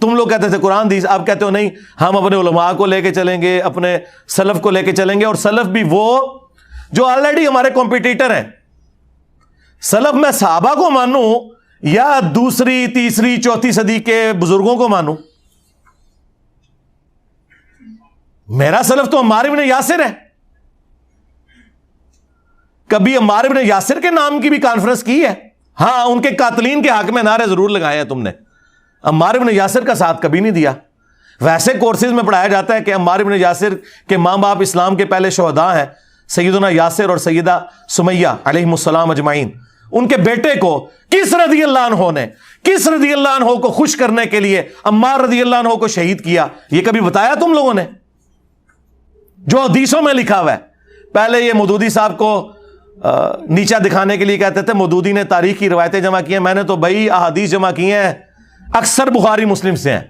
تم لوگ کہتے تھے قرآن حدیث، آپ کہتے ہو نہیں ہم اپنے علماء کو لے کے چلیں گے، اپنے سلف کو لے کے چلیں گے، اور سلف بھی وہ جو آلریڈی ہمارے کمپیٹیٹر ہیں۔ سلف میں صحابہ کو مانوں یا دوسری تیسری چوتھی صدی کے بزرگوں کو مانوں؟ میرا سلف تو عمار بن یاسر ہے۔ کبھی عمار بن یاسر کے نام کی بھی کانفرنس کی ہے؟ ہاں، ان کے قاتلین کے حق میں نعرے ضرور لگائے ہیں تم نے، عمار بن یاسر کا ساتھ کبھی نہیں دیا۔ ویسے کورسز میں پڑھایا جاتا ہے کہ عمار بن یاسر کے ماں باپ اسلام کے پہلے شہداء ہیں، سیدنا یاسر اور سیدہ سمیہ علیہم السلام اجمعین۔ ان کے بیٹے کو کس رضی اللہ عنہ کو خوش کرنے کے لیے عمار رضی اللہ عنہ کو شہید کیا؟ یہ کبھی بتایا تم لوگوں نے؟ جو حدیثوں میں لکھا ہوا ہے۔ پہلے یہ مودودی صاحب کو نیچا دکھانے کے لیے کہتے تھے مودودی نے تاریخ کی روایتیں جمع کی ہیں، میں نے تو بھائی احادیث جمع کی ہیں، اکثر بخاری مسلم سے ہیں۔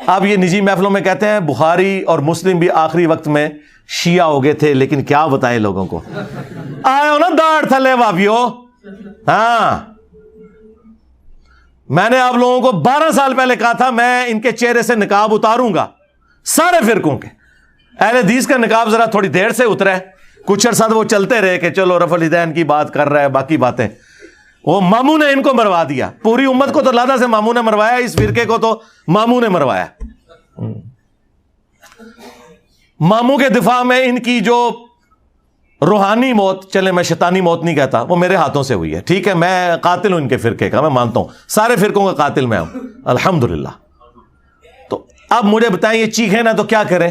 اب یہ نجی محفلوں میں کہتے ہیں بخاری اور مسلم بھی آخری وقت میں شیعہ ہو گئے تھے، لیکن کیا بتائے لوگوں کو، آئے ہو نا داڑھ تھلے واپیو۔ ہاں، میں نے آپ لوگوں کو 12 سال پہلے کہا تھا میں ان کے چہرے سے نقاب اتاروں گا، سارے فرقوں کے۔ اہل حدیث کا نقاب ذرا تھوڑی دیر سے اترا ہے، کچھ عرصہ وہ چلتے رہے کہ چلو رفع الیدین کی بات کر رہا ہے، باقی باتیں۔ وہ ماموں نے ان کو مروا دیا، پوری امت کو تو اللہ سے ماموں نے مروایا، اس فرقے کو تو ماموں نے مروایا۔ ماموں کے دفاع میں ان کی جو روحانی موت، چلے میں شیطانی موت نہیں کہتا، وہ میرے ہاتھوں سے ہوئی ہے، ٹھیک ہے، میں قاتل ہوں ان کے فرقے کا، میں مانتا ہوں سارے فرقوں کا قاتل میں ہوں الحمدللہ۔ تو اب مجھے بتائیں یہ چیخیں نا تو کیا کریں؟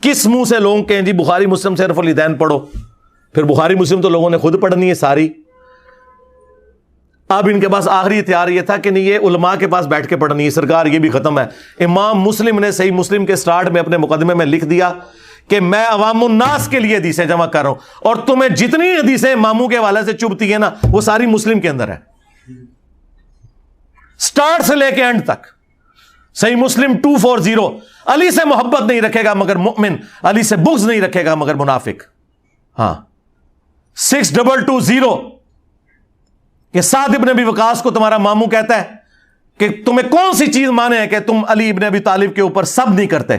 کس منہ سے لوگوں کہیں جی بخاری مسلم سے رفع الیدین پڑھو؟ پھر بخاری مسلم تو لوگوں نے خود پڑھنی ہے ساری۔ اب ان کے پاس آخری اختیار یہ تھا کہ نہیں، یہ علماء کے پاس بیٹھ کے پڑھنی ہے۔ سرکار یہ بھی ختم ہے۔ امام مسلم نے صحیح مسلم کے سٹارٹ میں اپنے مقدمے میں لکھ دیا کہ میں عوام الناس کے لیے حدیثیں جمع کر رہا ہوں، اور تمہیں جتنی حدیثیں اماموں کے حوالے سے چبھتی ہیں نا وہ ساری مسلم کے اندر ہے، سٹارٹ سے لے کے اینڈ تک۔ صحیح مسلم 240، علی سے محبت نہیں رکھے گا مگر مؤمن، علی سے بغض نہیں رکھے گا مگر منافق۔ ہاں 6220 کہ سعد ابن ابی وقاص کو تمہارا ماموں کہتا ہے کہ تمہیں کون سی چیز مانے ہے کہ تم علی ابن ابی طالب کے اوپر سب نہیں کرتے،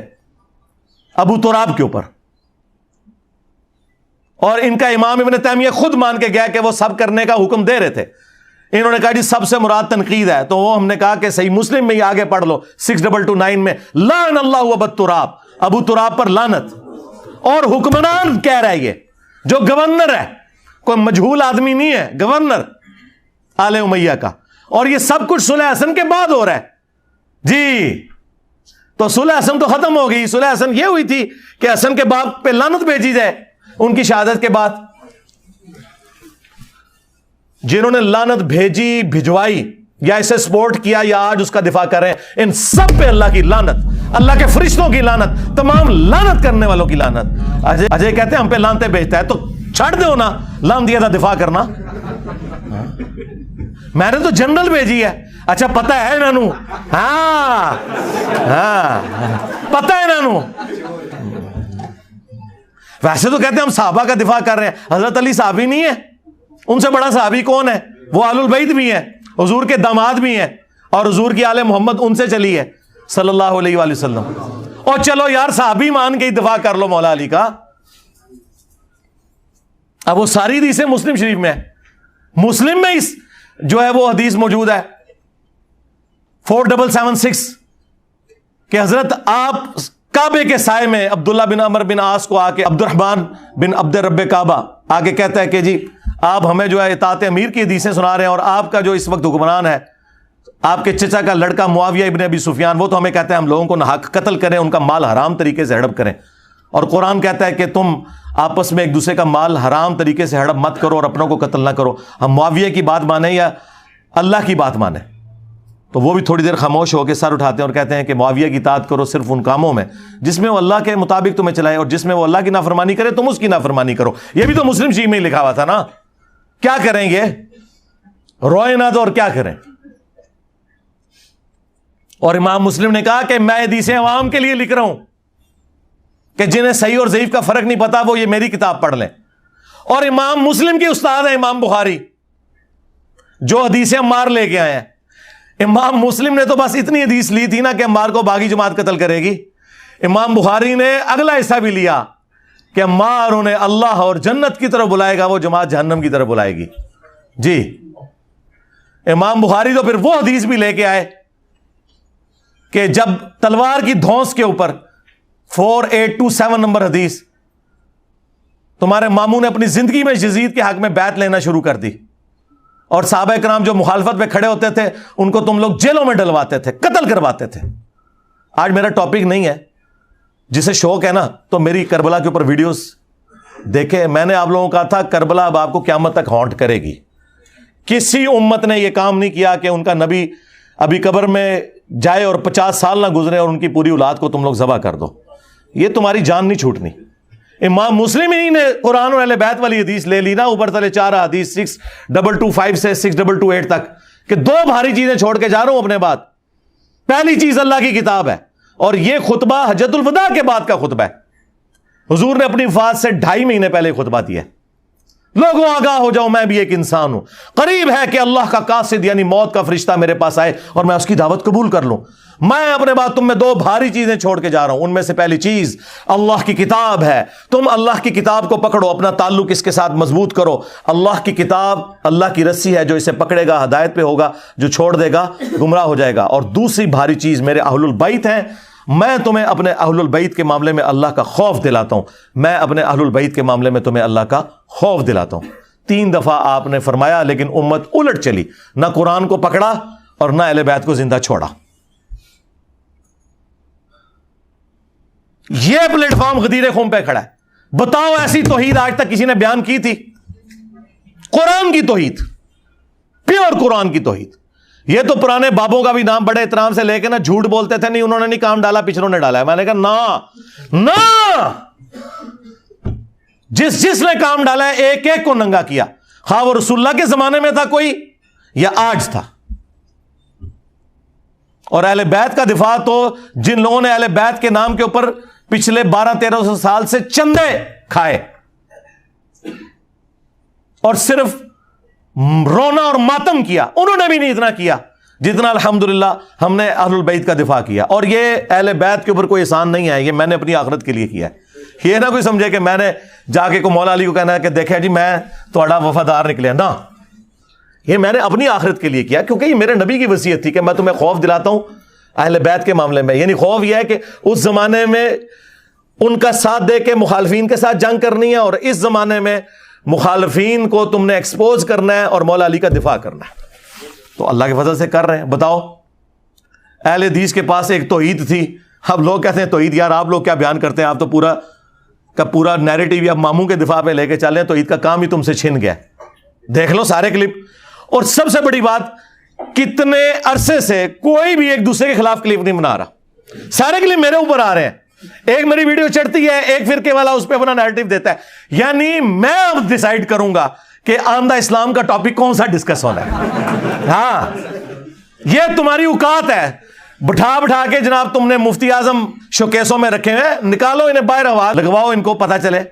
ابو تراب کے اوپر۔ اور ان کا امام ابن تیمیہ خود مان کے گیا کہ وہ سب کرنے کا حکم دے رہے تھے۔ انہوں نے کہا جی سب سے مراد تنقید ہے، تو وہ ہم نے کہا کہ صحیح مسلم میں ہی آگے پڑھ لو 6229 میں، لعن اللہ ابو تراب، ابو تراب پر لعنت۔ اور حکمران کہہ رہا ہے یہ جو گورنر ہے، کوئی مجہول آدمی نہیں ہے، گورنر آل امیہ کا، اور یہ سب کچھ صلح حسن کے بعد ہو رہا ہے جی۔ تو صلح حسن تو ختم ہو گئی، صلح حسن یہ ہوئی تھی کہ حسن کے باپ پہ لعنت بھیجی جائے ان کی شہادت کے بعد۔ جنہوں نے لعنت بھیجی، بھجوائی، یا اسے سپورٹ کیا، یا آج اس کا دفاع کر رہے ہیں، ان سب پہ اللہ کی لعنت، اللہ کے فرشتوں کی لعنت، تمام لعنت کرنے والوں کی لعنت۔ اجے کہتے ہیں ہم پہ لعنتیں بھیجتا ہے، تو چھڑ دو نا لعنت دیا تھا دفاع کرنا۔ میں نے تو جنرل بھیجی ہے، اچھا پتہ ہے انہوں، ہاں پتہ ہے انہوں۔ ویسے تو کہتے ہیں ہم صحابہ کا دفاع کر رہے ہیں، حضرت علی صحابی نہیں ہے؟ ان سے بڑا صحابی کون ہے؟ وہ آل البیت بھی ہیں، حضور کے داماد بھی ہیں، اور حضور کی آل محمد ان سے چلی ہے صلی اللہ علیہ وآلہ وسلم۔ اور چلو یار صحابی مان کے ہی دفاع کر لو مولا علی کا۔ اب وہ ساری حدیثیں مسلم شریف میں ہے، مسلم میں اس جو ہے وہ حدیث موجود ہے 4776 کہ حضرت آپ کعبے کے سائے میں عبداللہ بن عمر بن عاص کو آ کے عبد الرحمن بن عبد رب کعبہ آگے کہتا ہے کہ جی آپ ہمیں جو ہے اطاعت امیر کی حدیثیں سنا رہے ہیں، اور آپ کا جو اس وقت حکمران ہے آپ کے چچا کا لڑکا معاویہ ابن ابی سفیان، وہ تو ہمیں کہتا ہے ہم لوگوں کو ناحق قتل کریں، ان کا مال حرام طریقے سے ہڑپ کریں، اور قرآن کہتا ہے کہ تم آپس میں ایک دوسرے کا مال حرام طریقے سے ہڑپ مت کرو اور اپنوں کو قتل نہ کرو۔ ہم معاویہ کی بات مانیں یا اللہ کی بات مانیں؟ تو وہ بھی تھوڑی دیر خاموش ہو کے سر اٹھاتے ہیں اور کہتے ہیں کہ معاویہ کی اطاعت کرو صرف ان کاموں میں جس میں وہ اللہ کے مطابق تمہیں چلائے، اور جس میں وہ اللہ کی نافرمانی کرے تم اس کی نافرمانی کرو۔ یہ بھی تو مسلم شیعہ میں ہی لکھا ہوا تھا نا۔ کیا کریں گے؟ روئے نہ تو اور کیا کریں؟ اور امام مسلم نے کہا کہ میں حدیثیں عوام کے لیے لکھ رہا ہوں کہ جنہیں صحیح اور ضعیف کا فرق نہیں پتا وہ یہ میری کتاب پڑھ لیں۔ اور امام مسلم کے استاد ہیں امام بخاری، جو حدیثیں عمار لے کے آئے ہیں۔ امام مسلم نے تو بس اتنی حدیث لی تھی نا کہ عمار کو باغی جماعت قتل کرے گی. امام بخاری نے اگلا حصہ بھی لیا کہ عمار انہیں اللہ اور جنت کی طرف بلائے گا, وہ جماعت جہنم کی طرف بلائے گی. جی امام بخاری تو پھر وہ حدیث بھی لے کے آئے کہ جب تلوار کی دھونس کے اوپر 4827 نمبر حدیث, تمہارے ماموں نے اپنی زندگی میں یزید کے حق میں بیعت لینا شروع کر دی, اور صحابہ کرام جو مخالفت پہ کھڑے ہوتے تھے ان کو تم لوگ جیلوں میں ڈلواتے تھے, قتل کرواتے تھے. آج میرا ٹاپک نہیں ہے, جسے شوق ہے نا تو میری کربلا کے اوپر ویڈیوز دیکھے. میں نے آپ لوگوں کو کہا تھا کربلا اب آپ کو قیامت تک ہانٹ کرے گی. کسی امت نے یہ کام نہیں کیا کہ ان کا نبی ابھی قبر میں جائے اور 50 سال نہ گزرے اور ان کی پوری اولاد کو تم لوگ ذبح کر دو. یہ تمہاری جان نہیں چھوٹنی. امام مسلم ہی نے قرآن اور اہل بیت والی حدیث لے لی نا, اوپر تلے 4 حدیث 6225 سے 6228 تک, کہ 2 بھاری چیزیں چھوڑ کے جا رہا ہوں اپنے بعد. پہلی چیز اللہ کی کتاب ہے, اور یہ خطبہ حجۃ الوداع کے بعد کا خطبہ ہے. حضور نے اپنی وفات سے 2.5 مہینے پہلے خطبہ دیا. لوگوں آگاہ ہو جاؤ, میں بھی ایک انسان ہوں, قریب ہے کہ اللہ کا قاصد یعنی موت کا فرشتہ میرے پاس آئے اور میں اس کی دعوت قبول کر لوں. میں اپنے بعد تم میں 2 بھاری چیزیں چھوڑ کے جا رہا ہوں. ان میں سے پہلی چیز اللہ کی کتاب ہے. تم اللہ کی کتاب کو پکڑو, اپنا تعلق اس کے ساتھ مضبوط کرو. اللہ کی کتاب اللہ کی رسی ہے, جو اسے پکڑے گا ہدایت پہ ہوگا, جو چھوڑ دے گا گمراہ ہو جائے گا. اور دوسری بھاری چیز میرے اہل البیت ہیں. میں تمہیں اپنے اہل البیت کے معاملے میں اللہ کا خوف دلاتا ہوں. میں اپنے اہل البیت کے معاملے میں تمہیں اللہ کا خوف دلاتا ہوں. 3 دفعہ آپ نے فرمایا, لیکن امت الٹ چلی, نہ قرآن کو پکڑا اور نہ اہل بیت کو زندہ چھوڑا. یہ پلیٹ فارم غدیر خم پہ کھڑا ہے. بتاؤ ایسی توحید آج تک کسی نے بیان کی تھی؟ قرآن کی توحید, پیور قرآن کی توحید. یہ تو پرانے بابوں کا بھی نام بڑے احترام سے لے کے نا جھوٹ بولتے تھے, نہیں انہوں نے نہیں کام ڈالا, پچھلوں نے ڈالا ہے. میں نے کہا نا, جس نے کام ڈالا ہے ایک ایک کو ننگا کیا, خواہ وہ رسول اللہ کے زمانے میں تھا کوئی یا آج تھا. اور اہل بیت کا دفاع تو جن لوگوں نے اہل بیت کے نام کے اوپر پچھلے 1200-1300 سال سے چندے کھائے اور صرف رونا اور ماتم کیا, انہوں نے بھی نہیں اتنا کیا جتنا الحمدللہ ہم نے اہل البیت کا دفاع کیا. اور یہ اہل بیت کے اوپر کوئی احسان نہیں ہے, یہ میں نے اپنی آخرت کے لیے کیا ہے. یہ نہ کوئی سمجھے کہ میں نے جا کے کو مولا علی کو کہنا ہے کہ دیکھیں جی میں تھوڑا وفادار نکلے. نہ, یہ میں نے اپنی آخرت کے لیے کیا, کیونکہ یہ میرے نبی کی وصیت تھی کہ میں تمہیں خوف دلاتا ہوں اہل بیت کے معاملے میں. یعنی خوف یہ ہے کہ اس زمانے میں ان کا ساتھ دے کے مخالفین کے ساتھ جنگ کرنی ہے, اور اس زمانے میں مخالفین کو تم نے ایکسپوز کرنا ہے اور مولا علی کا دفاع کرنا ہے. تو اللہ کے فضل سے کر رہے ہیں. بتاؤ, اہل حدیث کے پاس ایک توحید تھی. اب لوگ کہتے ہیں توحید, یار آپ لوگ کیا بیان کرتے ہیں, آپ تو پورا کا پورا نیریٹو یا ماموں کے دفاع پہ لے کے چلے ہیں, توحید کا کام ہی تم سے چھن گیا. دیکھ لو سارے کلپ. اور سب سے بڑی بات, کتنے عرصے سے کوئی بھی ایک دوسرے کے خلاف کلپ نہیں بنا رہا, سارے کلپ میرے اوپر آ رہے ہیں. ایک میری ویڈیو چڑھتی ہے, ایک فرقے والا اس پہ اپنا نیریٹو دیتا ہے. یعنی میں اب ڈیسائیڈ کروں گا کہ آمدہ اسلام کا ٹاپک کون سا ڈسکس ہونا ہے. ہاں, یہ تمہاری اوقات ہے. بٹھا کے جناب تم نے مفتی اعظم شوکیسوں میں رکھے ہیں, نکالو انہیں باہر, ہوا لگواؤ, ان کو پتا چلے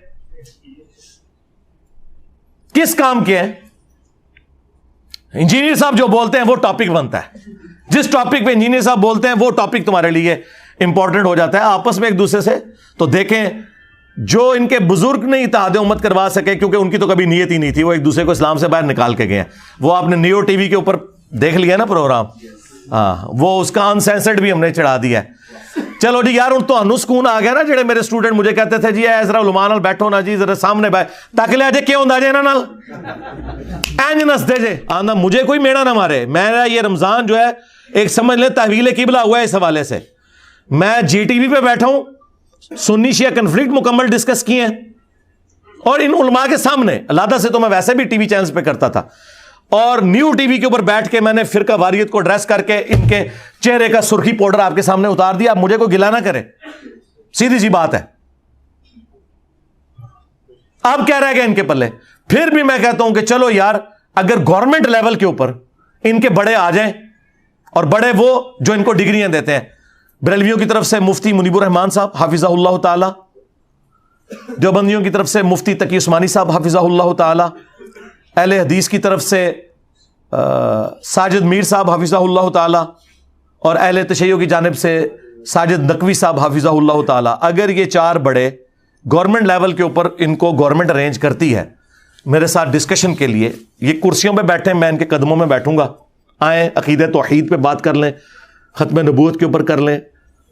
کس کام کے ہیں. انجینئر صاحب جو بولتے ہیں وہ ٹاپک بنتا ہے. جس ٹاپک پہ انجینئر صاحب بولتے ہیں وہ ٹاپک تمہارے لیے امپورٹنٹ ہو جاتا ہے. آپس میں ایک دوسرے سے تو دیکھیں, جو ان کے بزرگ نہیں اتحاد امت کروا سکے, کیونکہ ان کی تو کبھی نیت ہی نہیں تھی, وہ ایک دوسرے کو اسلام سے باہر نکال کے گئے ہیں. وہ آپ نے نیو ٹی وی کے اوپر دیکھ لیا نا پروگرام, ہاں, وہ اس کا انسینسرڈ بھی ہم نے چڑھا دیا ہے. چلو جی یار, تو انو سکون آ گیا نا. جڑے میرے اسٹوڈنٹ مجھے کہتے تھے جی ذرا علماء نال بیٹھو نا جی, ذرا سامنے تک لے جے کیوں ہوندا جے انہاں نال اینج نس دے جے. آندا مجھے کوئی میڑا نہ مارے. میرا یہ رمضان جو ہے ایک سمجھ لے تحویل قبلہ ہوا ہے اس حوالے سے. میں جی ٹی وی پہ بیٹھا ہوں, سنی شیعہ کنفلکٹ مکمل ڈسکس کیے ہیں, اور ان علماء کے سامنے. علیحدہ سے تو میں ویسے بھی ٹی وی چینلز پہ کرتا تھا, اور نیو ٹی وی کے اوپر بیٹھ کے میں نے فرقہ واریت کو ڈریس کر کے ان کے چہرے کا سرخی پاؤڈر آپ کے سامنے اتار دیا. اب مجھے کوئی گلا نہ کرے, سیدھی سی بات ہے. اب کیا رہ گیا ان کے پلے؟ پھر بھی میں کہتا ہوں کہ چلو یار, اگر گورنمنٹ لیول کے اوپر ان کے بڑے آ جائیں, اور بڑے وہ جو ان کو ڈگریاں دیتے ہیں, بریلویوں کی طرف سے مفتی منیب الرحمان صاحب حافظہ اللہ تعالی, دیوبندیوں کی طرف سے مفتی تقی عثمانی صاحب حافظہ اللہ تعالی, اہل حدیث کی طرف سے ساجد میر صاحب حفظہ اللہ تعالی اور اہل تشیع کی جانب سے ساجد نقوی صاحب حفظہ اللہ تعالی، اگر یہ چار بڑے گورنمنٹ لیول کے اوپر ان کو گورنمنٹ ارینج کرتی ہے میرے ساتھ ڈسکشن کے لیے، یہ کرسیوں پہ بیٹھیں، میں ان کے قدموں میں بیٹھوں گا، آئیں عقیدہ توحید پہ بات کر لیں، ختم نبوت کے اوپر کر لیں،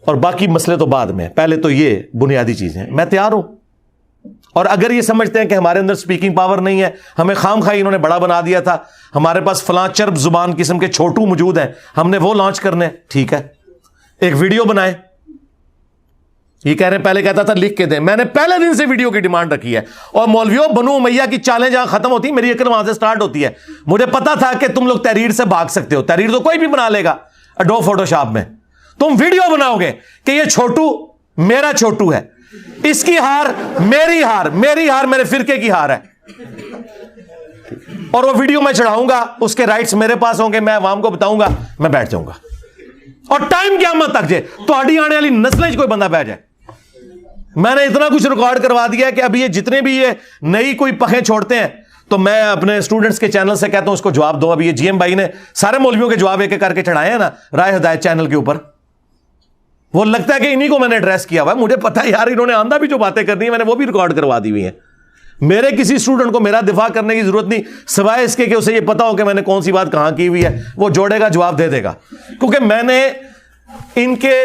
اور باقی مسئلے تو بعد میں، پہلے تو یہ بنیادی چیزیں، میں تیار ہوں۔ اور اگر یہ سمجھتے ہیں کہ ہمارے اندر سپیکنگ پاور نہیں ہے، ہمیں خام خواہ انہوں نے بڑا بنا دیا تھا، ہمارے پاس فلاں چرب زبان قسم کے چھوٹو موجود ہیں، ہم نے وہ لانچ کرنے، ٹھیک ہے، ایک ویڈیو بنائیں۔ یہ کہہ رہے ہیں پہلے کہتا تھا لکھ کے دیں، میں نے پہلے دن سے ویڈیو کی ڈیمانڈ رکھی ہے، اور مولویوں بنو امیہ کی چالیں جہاں ختم ہوتی میری عقل وہاں سے سٹارٹ ہوتی ہے۔ مجھے پتا تھا کہ تم لوگ تحریر سے بھاگ سکتے ہو، تحریر تو کوئی بھی بنا لے گا اڈوب فوٹو شاپ میں، تم ویڈیو بناؤ گے کہ یہ چھوٹو میرا چھوٹو ہے، اس کی ہار میری ہار، میری ہار میرے فرقے کی ہار ہے، اور وہ ویڈیو میں چڑھاؤں گا، اس کے رائٹس میرے پاس ہوں گے، میں عوام کو بتاؤں گا، میں بیٹھ جاؤں گا، اور ٹائم قیامت تک جائے تو آنے والی نسلیں کوئی بندہ بیٹھ جائے۔ میں نے اتنا کچھ ریکارڈ کروا دیا کہ ابھی یہ جتنے بھی یہ نئی کوئی پخیں چھوڑتے ہیں تو میں اپنے اسٹوڈنٹس کے چینل سے کہتا ہوں اس کو جواب دو۔ ابھی یہ جی ایم بھائی نے سارے مولویوں کے جواب ایک ایک کر کے چڑھائے ہیں نا رائے ہدایت چینل کے اوپر، وہ لگتا ہے کہ انہی کو میں نے ایڈریس کیا ہوا ہے، مجھے پتا ہے یار انہوں نے آندھا بھی جو باتیں کرنی ہیں میں نے وہ بھی ریکارڈ کروا دی ہوئی ہیں۔ میرے کسی اسٹوڈنٹ کو میرا دفاع کرنے کی ضرورت نہیں، سوائے اس کے کہ اسے یہ پتا ہو کہ میں نے کون سی بات کہاں کی ہوئی ہے، وہ جوڑے گا جواب دے دے گا، کیونکہ میں نے ان کے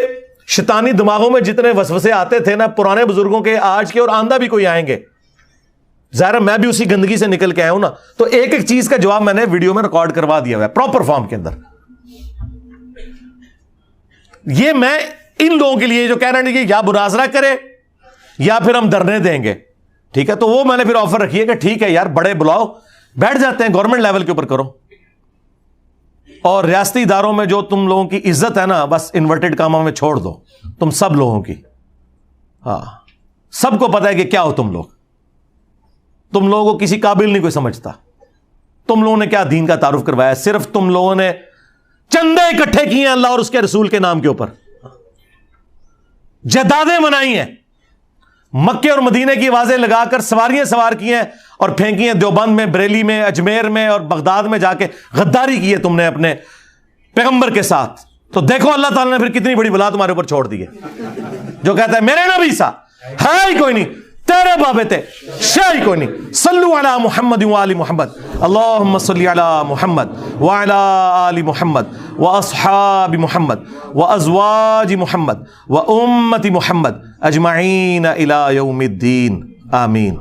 شیطانی دماغوں میں جتنے وسوسے آتے تھے نا پرانے بزرگوں کے، آج کے اور آندہ بھی کوئی آئیں گے، ظاہر میں بھی اسی گندگی سے نکل کے آیا ہوں نا، تو ایک ایک چیز کا جواب میں نے ویڈیو میں ریکارڈ کروا دیا ہوا ہے پراپر فارم کے اندر۔ یہ میں ان لوگوں کے لیے جو کہہ رہے ہیں کہ یا مناظرہ کرے یا پھر ہم دھرنے دیں گے، ٹھیک ہے، تو وہ میں نے پھر آفر رکھی ہے کہ ٹھیک ہے یار بڑے بلاؤ، بیٹھ جاتے ہیں گورنمنٹ لیول کے اوپر کرو، اور ریاستی اداروں میں جو تم لوگوں کی عزت ہے نا بس انورٹڈ کاموں میں چھوڑ دو تم سب لوگوں کی، ہاں سب کو پتا ہے کہ کیا ہو تم لوگوں کو کسی قابل نہیں کوئی سمجھتا، تم لوگوں نے کیا دین کا تعارف کروایا، صرف تم لوگوں نے چندے اکٹھے کیے ہیں اللہ اور اس کے رسول کے نام کے اوپر، جدادیں بنائی ہیں، مکے اور مدینے کی آوازیں لگا کر سواریاں سوار کی ہیں اور پھینکی ہیں دیوبند میں، بریلی میں، اجمیر میں اور بغداد میں جا کے غداری کی ہے تم نے اپنے پیغمبر کے ساتھ، تو دیکھو اللہ تعالیٰ نے پھر کتنی بڑی بلا تمہارے اوپر چھوڑ دی ہے۔ جو کہتا ہے میرے نبی سا ہے ہی کوئی نہیں، تیرے بابے تے شے ہی کوئی نہیں، صلو علی محمد وآل محمد، اللہم صلی علی محمد وعلی آل محمد واصحاب محمد وازواج محمد وامت محمد اجمعین الی یوم الدین، آمین۔